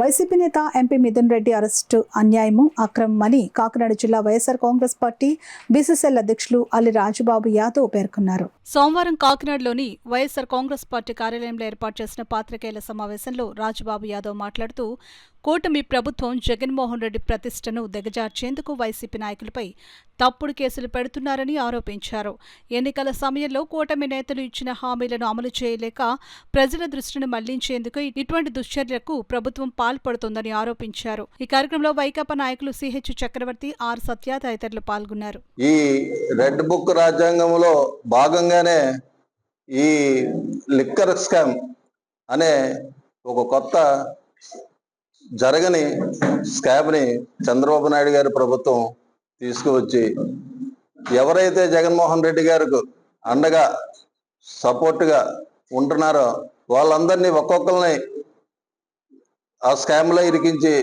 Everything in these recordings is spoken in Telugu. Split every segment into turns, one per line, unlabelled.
వైసీపీ నేత ఎంపీ మిథున్ రెడ్డి అరెస్టు అన్యాయము, అక్రమమని కాకినాడ జిల్లా వైఎస్ఆర్ కాంగ్రెస్ పార్టీ బీసీసీఎల్ అధ్యక్షులు అల్లి రాజబాబు యాదవ్ పేర్కొన్నారు. సోమవారం కాకినాడలోని వైఎస్ఆర్ కాంగ్రెస్ పార్టీ కార్యాలయంలో ఏర్పాటు చేసిన పాత్రికేయుల సమావేశంలో రాజబాబు యాదవ్ మాట్లాడుతూ, కూటమి ప్రభుత్వం జగన్మోహన్ రెడ్డి ప్రతిష్టను దిగజార్చేందుకు వైసీపీ నాయకులపై తప్పుడు కేసులు పెడుతున్నారని ఆరోపించారు. ఎన్నికల సమయంలో కూటమి నేతలు ఇచ్చిన హామీలను అమలు చేయలేక ప్రజల దృష్టిని మళ్లించేందుకు ఇటువంటి దుశ్చర్యలకు ప్రభుత్వం పాల్పడుతోందని ఆరోపించారు. ఈ కార్యక్రమంలో వైకాపా నాయకులు సిహెచ్ చక్రవర్తి, ఆర్ సత్య తదితరులు పాల్గొన్నారు.
ఈ రెడ్ బుక్ రాజ్యాంగంలో భాగంగానే ఈ లిక్కర్ స్కామ్ అనే ఒక కొత్త జరగని స్కామ్ని చంద్రబాబు నాయుడు గారి ప్రభుత్వం తీసుకువచ్చి ఎవరైతే జగన్మోహన్ రెడ్డి గారికి అండగా సపోర్ట్గా ఉంటున్నారో వాళ్ళందరినీ ఒక్కొక్కరిని ఆ స్కామ్లో ఇరికించి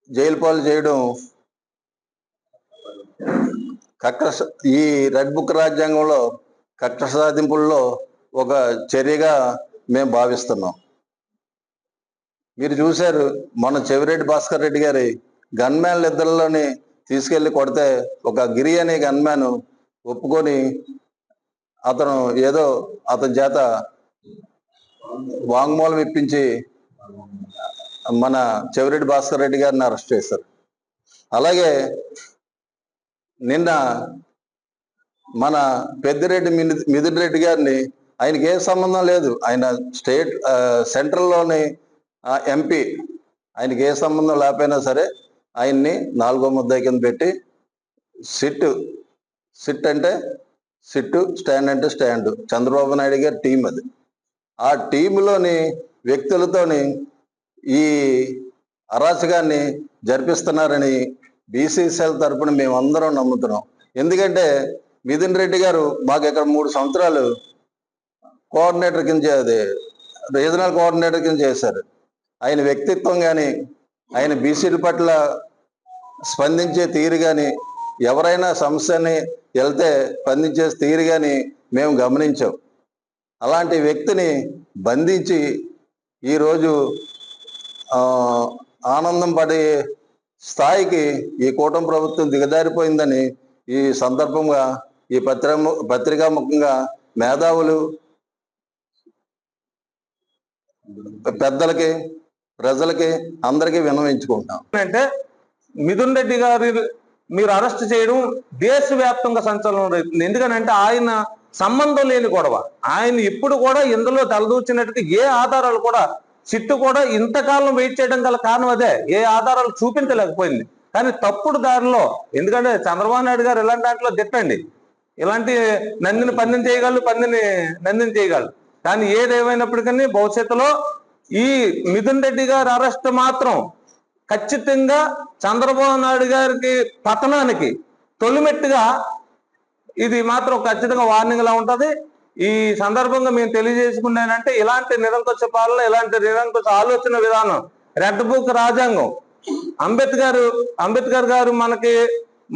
జైలు పాలు చేయడం ఈ రెడ్ బుక్ రాజ్యాంగంలో కక్ష సాధింపుల్లో ఒక చర్యగా మేము భావిస్తున్నాం. మీరు చూశారు, మన చెవిరెడ్డి భాస్కర్ రెడ్డి గారి గన్మ్యాన్లు ఇద్దరిలోని తీసుకెళ్లి కొడితే ఒక గిరి అనే గన్మ్యాన్ ఒప్పుకొని అతను ఏదో అతని చేత వాంగ్మూలం ఇప్పించి మన చెవిరెడ్డి భాస్కర్ రెడ్డి గారిని అరెస్ట్ చేశారు. అలాగే నిన్న మన పెద్దిరెడ్డి మిథున్ రెడ్డి గారిని, ఆయనకి ఏ సంబంధం లేదు, ఆయన సెంట్రల్లోని ఎంపీ, ఆయనకి ఏ సంబంధం లేకపోయినా సరే ఆయన్ని 4వ ముద్దాయి కింద పెట్టి సిట్ అంటే సిట్టు, స్టాండ్ అంటే స్టాండ్, చంద్రబాబు నాయుడు గారి టీం అది. ఆ టీంలోని వ్యక్తులతోని ఈ అరాచకాన్ని జరిపిస్తున్నారని బీసీసీఎల్ తరపున మేమందరం నమ్ముతున్నాం. ఎందుకంటే మిథున్ రెడ్డి గారు మాకు ఇక్కడ 3 సంవత్సరాలు కోఆర్డినేటర్ కింద రీజనల్ కోఆర్డినేటర్ కింద చేశారు. ఆయన వ్యక్తిత్వం కానీ, ఆయన బీసీల పట్ల స్పందించే తీరు కానీ, ఎవరైనా సమస్యని వెళ్తే స్పందించే తీరు కానీ మేము గమనించాం. అలాంటి వ్యక్తిని బంధించి ఈరోజు ఆనందం పడే స్థాయికి ఈ కూటమి ప్రభుత్వం దిగజారిపోయిందని ఈ సందర్భంగా ఈ పత్రికాముఖంగా మేధావులు, పెద్దలకి, ప్రజలకి అందరికీ విన్నవించుకుంటాం.
అంటే మిథున్ రెడ్డి గారి మీరు అరెస్ట్ చేయడం దేశవ్యాప్తంగా సంచలనం రేపుతుంది. ఎందుకనంటే ఆయన సంబంధం లేని గొడవ, ఆయన ఇప్పుడు కూడా ఇందులో తలదూచినట్టుగా ఏ ఆధారాలు కూడా సిట్టు కూడా ఇంతకాలం వెయిట్ చేయడం గల కారణం అదే, ఏ ఆధారాలు చూపించలేకపోయింది. కానీ తప్పుడు దారిలో, ఎందుకంటే చంద్రబాబు నాయుడు గారు ఇలాంటి దాంట్లో తిట్టండి, ఇలాంటి నందిని పందెం చేయగలరు, పందిని నందిని చేయగలరు. కానీ ఏదేమైనప్పటికీ భవిష్యత్తులో ఈ మిథున్ రెడ్డి గారి అరెస్ట్ మాత్రం ఖచ్చితంగా చంద్రబాబు నాయుడు గారికి పతనానికి తొలిమెట్టుగా ఇది మాత్రం ఖచ్చితంగా వార్నింగ్లా ఉంటుంది. ఈ సందర్భంగా మేము తెలియజేసుకున్నానంటే ఇలాంటి నిరంకుశ పాలన, ఇలాంటి నిరంకుశ ఆలోచన విధానం, రెడ్ బుక్ రాజ్యాంగం, అంబేద్కర్ గారు మనకి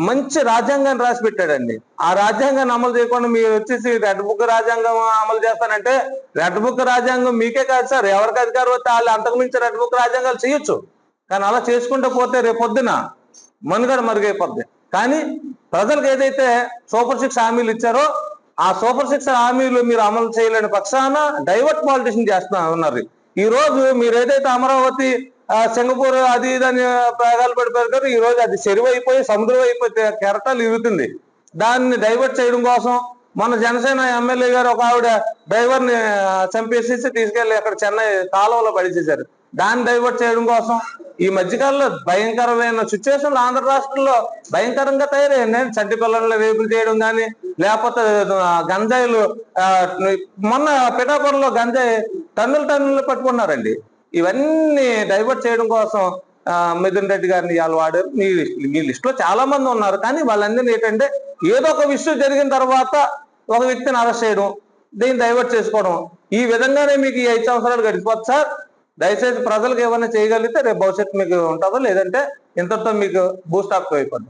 మంచి రాజ్యాంగాన్ని రాసి పెట్టాడండి. ఆ రాజ్యాంగాన్ని అమలు చేయకుండా మీరు వచ్చేసి రెడ్ బుక్ రాజ్యాంగం అమలు చేస్తానంటే, రెడ్ బుక్ రాజ్యాంగం మీకే కాదు సార్, ఎవరికి అధికారం వస్తే వాళ్ళు అంతకుమించి రెడ్ బుక్ రాజ్యాంగాలు చేయొచ్చు. కానీ అలా చేసుకుంటూ పోతే రేపొద్దున మనుగడ మరుగైపోద్ది. కానీ ప్రజలకు ఏదైతే సూపర్ 6 హామీలు ఇచ్చారో ఆ సూపర్ 6 హామీలు మీరు అమలు చేయలేని పక్షాన డైవర్ట్ పాలిటిషన్ చేస్తున్నా ఉన్నారు. ఈ రోజు మీరు ఏదైతే అమరావతి, సింగపూర్ అది ఇదని ప్రయోగాలు పడిపోయారు, ఈ రోజు అది చెరువు అయిపోయి సముద్రం అయిపోతే కెరటాలు ఇరుగుతుంది. దాన్ని డైవర్ట్ చేయడం కోసం మన జనసేన ఎమ్మెల్యే గారు ఒక ఆవిడ డ్రైవర్ని చంపేసేసి తీసుకెళ్లి అక్కడ చెన్నై కాలువలో పడిచేశారు. దాన్ని డైవర్ట్ చేయడం కోసం ఈ మధ్యకాలంలో భయంకరమైన సిచ్యువేషన్లు ఆంధ్ర రాష్ట్రంలో భయంకరంగా తయారయ్యాయి. చంటి పిల్లల్ని రేపులు చేయడం కానీ, లేకపోతే గంజాయిలు, మొన్న పిఠాపురంలో గంజాయి టన్నులు పట్టుకున్నారండి. ఇవన్నీ డైవర్ట్ చేయడం కోసం మిథున్ రెడ్డి గారిని ఇవాళ వాడారు. మీ లిస్టులో చాలా మంది ఉన్నారు. కానీ వాళ్ళందరినీ ఏంటంటే ఏదో ఒక విషయం జరిగిన తర్వాత ఒక వ్యక్తిని అరెస్ట్ చేయడం, దీన్ని డైవర్ట్ చేసుకోవడం, ఈ విధంగానే మీకు ఈ 5 సంవత్సరాలు గడిచిపోతుంది సార్. దయచేసి ప్రజలకు ఏమైనా చేయగలిగితే రేపు భవిష్యత్తు మీకు ఉంటుందో, లేదంటే ఇంతతో మీకు బూస్టాప్ అయిపోతుంది.